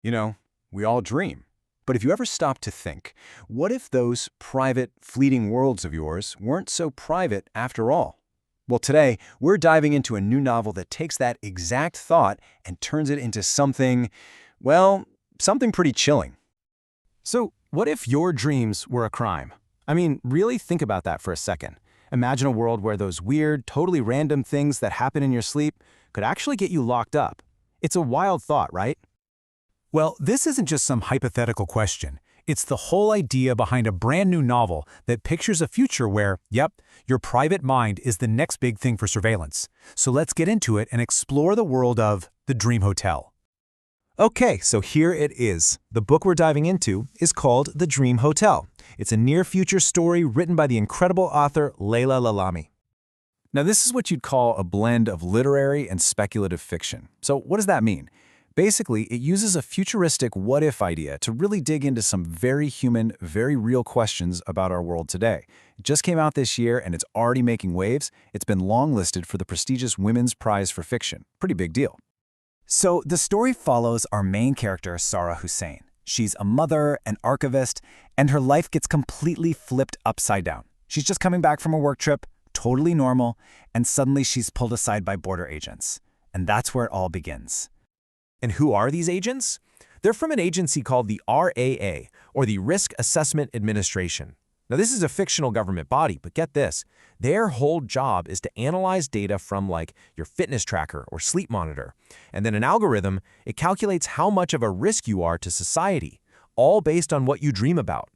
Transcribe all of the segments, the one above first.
You know, we all dream. But if you ever stop to think, what if those private, fleeting worlds of yours weren't so private after all? Well, today, we're diving into a new novel that takes that exact thought and turns it into something, well, something pretty chilling. So, what if your dreams were a crime? I mean, really think about that for a second. Imagine a world where those weird, totally random things that happen in your sleep could actually get you locked up. It's a wild thought, right? Well, this isn't just some hypothetical question. It's the whole idea behind a brand new novel that pictures a future where, yep, your private mind is the next big thing for surveillance. So let's get into it and explore the world of The Dream Hotel. Okay, so here it is. The book we're diving into is called The Dream Hotel. It's a near-future story written by the incredible author Laila LalamiA. Now, this is what you'd call a blend of literary and speculative fiction. So what does that mean? Basically, it uses a futuristic what-if idea to really dig into some very human, very real questions about our world today. It just came out this year and it's already making waves. It's been longlisted for the prestigious Women's Prize for Fiction. Pretty big deal. So the story follows our main character, Sara Hussein. She's a mother, an archivist, and her life gets completely flipped upside down. She's just coming back from a work trip, totally normal, and suddenly she's pulled aside by border agents. And that's where it all begins. And who are these agents? They're from an agency called the RAA, or the Risk Assessment Administration. Now, this is a fictional government body, but get this. Their whole job is to analyze data from, like, your fitness tracker or sleep monitor. And then an algorithm, it calculates how much of a risk you are to society, all based on what you dream about.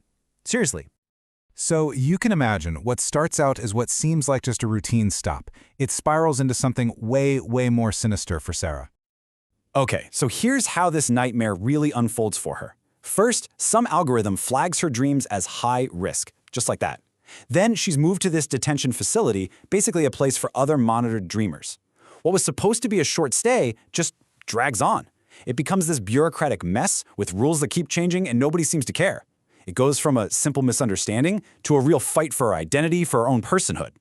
Seriously. So you can imagine what starts out as what seems like just a routine stop. It spirals into something way, way more sinister for Sara. Okay, so here's how this nightmare really unfolds for her. First, some algorithm flags her dreams as high risk, just like that. Then she's moved to this detention facility, basically a place for other monitored dreamers. What was supposed to be a short stay just drags on. It becomes this bureaucratic mess with rules that keep changing and nobody seems to care. It goes from a simple misunderstanding to a real fight for her identity, for her own personhood.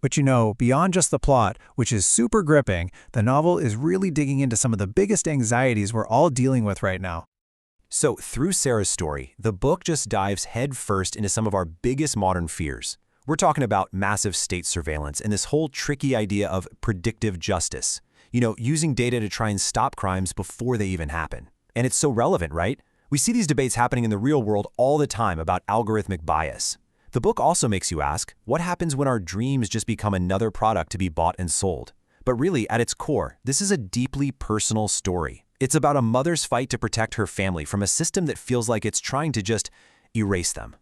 But you know, beyond just the plot, which is super gripping, the novel is really digging into some of the biggest anxieties we're all dealing with right now. So through Sara's story, the book just dives headfirst into some of our biggest modern fears. We're talking about massive state surveillance and this whole tricky idea of predictive justice. You know, using data to try and stop crimes before they even happen. And it's so relevant, right? We see these debates happening in the real world all the time about algorithmic bias. The book also makes you ask, what happens when our dreams just become another product to be bought and sold? But really, at its core, this is a deeply personal story. It's about a mother's fight to protect her family from a system that feels like it's trying to just erase them.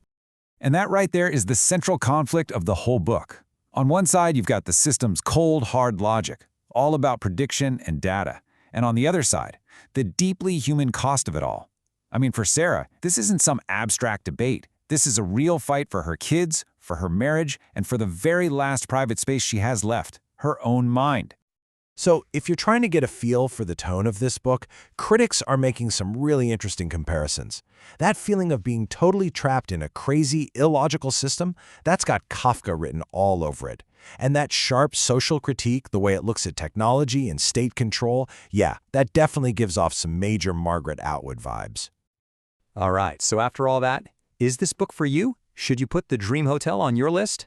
And that right there is the central conflict of the whole book. On one side, you've got the system's cold, hard logic, all about prediction and data. And on the other side, the deeply human cost of it all. I mean, for Sara, this isn't some abstract debate. This is a real fight for her kids, for her marriage, and for the very last private space she has left, her own mind. So if you're trying to get a feel for the tone of this book, critics are making some really interesting comparisons. That feeling of being totally trapped in a crazy, illogical system, that's got Kafka written all over it. And that sharp social critique, the way it looks at technology and state control, yeah, that definitely gives off some major Margaret Atwood vibes. All right, so after all that, is this book for you? Should you put The Dream Hotel on your list?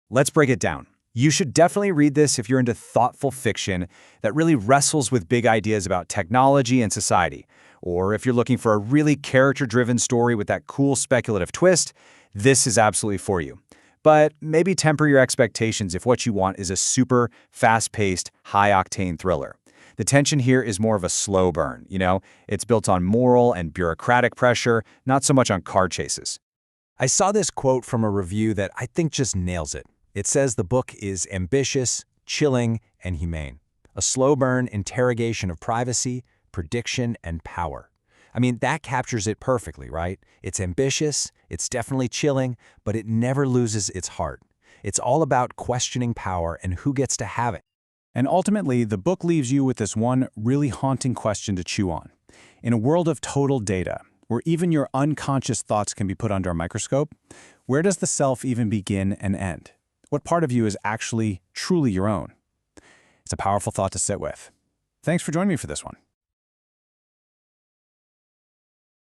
Let's break it down. You should definitely read this if you're into thoughtful fiction that really wrestles with big ideas about technology and society. Or if you're looking for a really character-driven story with that cool speculative twist, this is absolutely for you. But maybe temper your expectations if what you want is a super fast-paced, high-octane thriller. The tension here is more of a slow burn, you know? It's built on moral and bureaucratic pressure, not so much on car chases. I saw this quote from a review that I think just nails it. It says the book is ambitious, chilling, and humane. A slow burn interrogation of privacy, prediction, and power. I mean, that captures it perfectly, right? It's ambitious, it's definitely chilling, but it never loses its heart. It's all about questioning power and who gets to have it. And ultimately, the book leaves you with this one really haunting question to chew on. In a world of total data, where even your unconscious thoughts can be put under a microscope, where does the self even begin and end? What part of you is actually truly your own? It's a powerful thought to sit with. Thanks for joining me for this one.